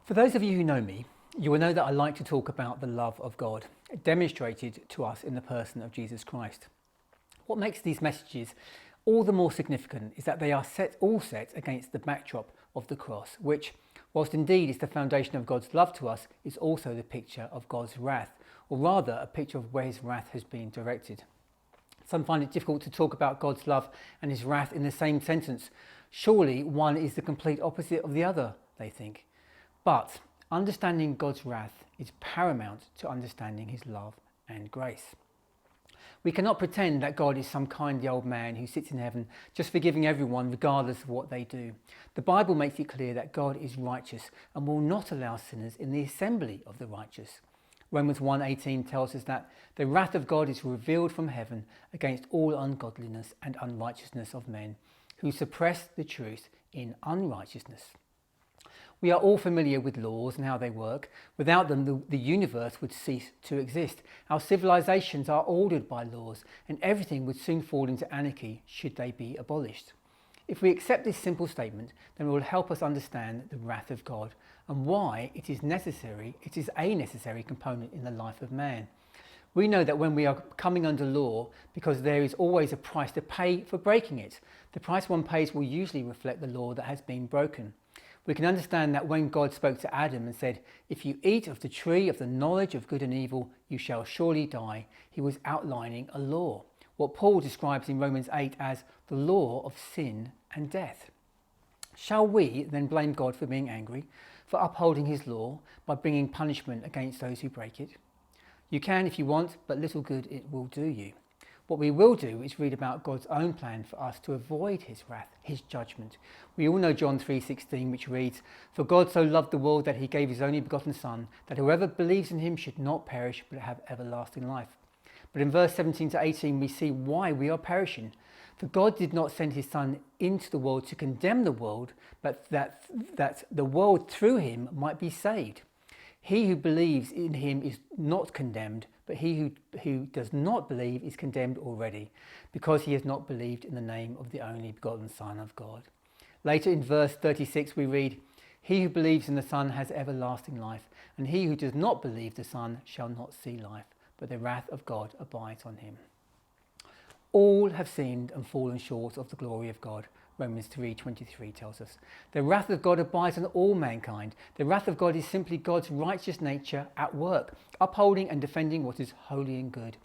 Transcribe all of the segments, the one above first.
For those of you who know me, you will know that I like to talk about the love of God, demonstrated to us in the person of Jesus Christ. What makes these messages all the more significant is that they are all set against the backdrop of the cross, which, whilst indeed is the foundation of God's love to us, is also the picture of God's wrath, or rather a picture of where his wrath has been directed. Some find it difficult to talk about God's love and his wrath in the same sentence. Surely one is the complete opposite of the other, they think. But understanding God's wrath is paramount to understanding his love and grace. We cannot pretend that God is some kindly old man who sits in heaven just forgiving everyone regardless of what they do. The Bible makes it clear that God is righteous and will not allow sinners in the assembly of the righteous. Romans 1:18 tells us that the wrath of God is revealed from heaven against all ungodliness and unrighteousness of men who suppress the truth in unrighteousness. We are all familiar with laws and how they work. Without them, the universe would cease to exist. Our civilizations are ordered by laws, and everything would soon fall into anarchy should they be abolished. If we accept this simple statement, then it will help us understand the wrath of God and why it is a necessary component in the life of man. We know that when we are coming under law, because there is always a price to pay for breaking it, the price one pays will usually reflect the law that has been broken. We can understand that when God spoke to Adam and said, "If you eat of the tree of the knowledge of good and evil, you shall surely die," he was outlining a law, what Paul describes in Romans 8 as the law of sin and death. Shall we then blame God for being angry, for upholding his law by bringing punishment against those who break it? You can if you want, but little good it will do you. What we will do is read about God's own plan for us to avoid his wrath, his judgment. We all know John 3:16, which reads, "For God so loved the world that he gave his only begotten Son, that whoever believes in him should not perish but have everlasting life." But in verse 17 to 18 we see why we are perishing. For God did not send his Son into the world to condemn the world, but that the world through him might be saved. He who believes in him is not condemned, but he who does not believe is condemned already, because he has not believed in the name of the only begotten Son of God. Later in verse 36 we read, "He who believes in the Son has everlasting life, and he who does not believe the Son shall not see life, but the wrath of God abides on him." All have sinned and fallen short of the glory of God, Romans 3:23 tells us. The wrath of God abides on all mankind. The wrath of God is simply God's righteous nature at work, upholding and defending what is holy and good.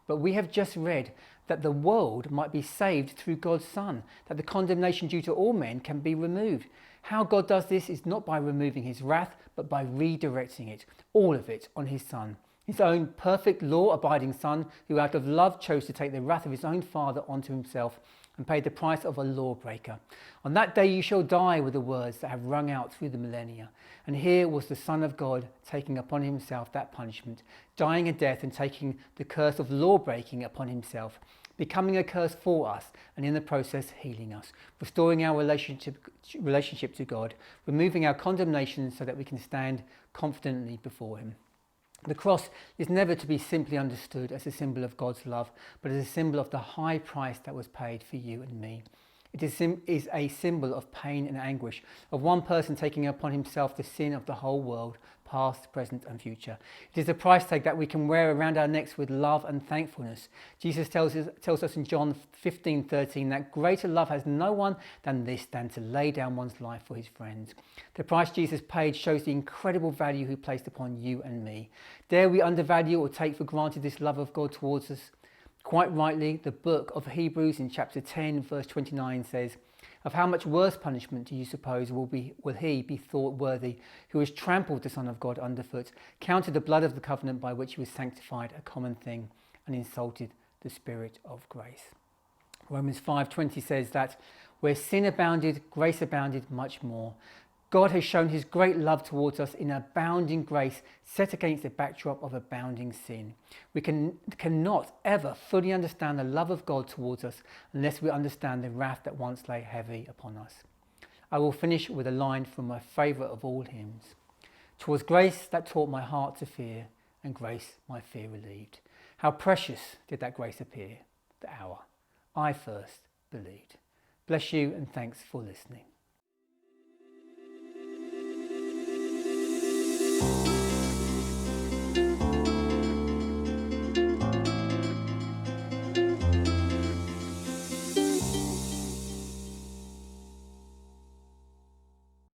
But we have just read that the world might be saved through God's Son, that the condemnation due to all men can be removed. How God does this is not by removing his wrath, but by redirecting it, all of it, on his Son. His own perfect law-abiding Son, who out of love chose to take the wrath of his own Father onto himself and paid the price of a lawbreaker. "On that day you shall die," were the words that have rung out through the millennia. And here was the Son of God taking upon himself that punishment, dying a death and taking the curse of law-breaking upon himself, becoming a curse for us and in the process healing us, restoring our relationship to God, removing our condemnation so that we can stand confidently before him. The cross is never to be simply understood as a symbol of God's love, but as a symbol of the high price that was paid for you and me. It is a symbol of pain and anguish, of one person taking upon himself the sin of the whole world, past, present and future. It is a price tag that we can wear around our necks with love and thankfulness. Jesus tells us in John 15:13 that greater love has no one than this, than to lay down one's life for his friends. The price Jesus paid shows the incredible value he placed upon you and me. Dare we undervalue or take for granted this love of God towards us? Quite rightly, the book of Hebrews in chapter 10 verse 29 says, "Of how much worse punishment do you suppose will he be thought worthy who has trampled the Son of God underfoot, counted the blood of the covenant by which he was sanctified a common thing, and insulted the Spirit of grace?" Romans 5:20 says that where sin abounded, grace abounded much more. God has shown his great love towards us in abounding grace set against the backdrop of abounding sin. We cannot ever fully understand the love of God towards us unless we understand the wrath that once lay heavy upon us. I will finish with a line from my favourite of all hymns. "'Twas grace that taught my heart to fear, and grace my fear relieved. How precious did that grace appear, the hour I first believed." Bless you and thanks for listening.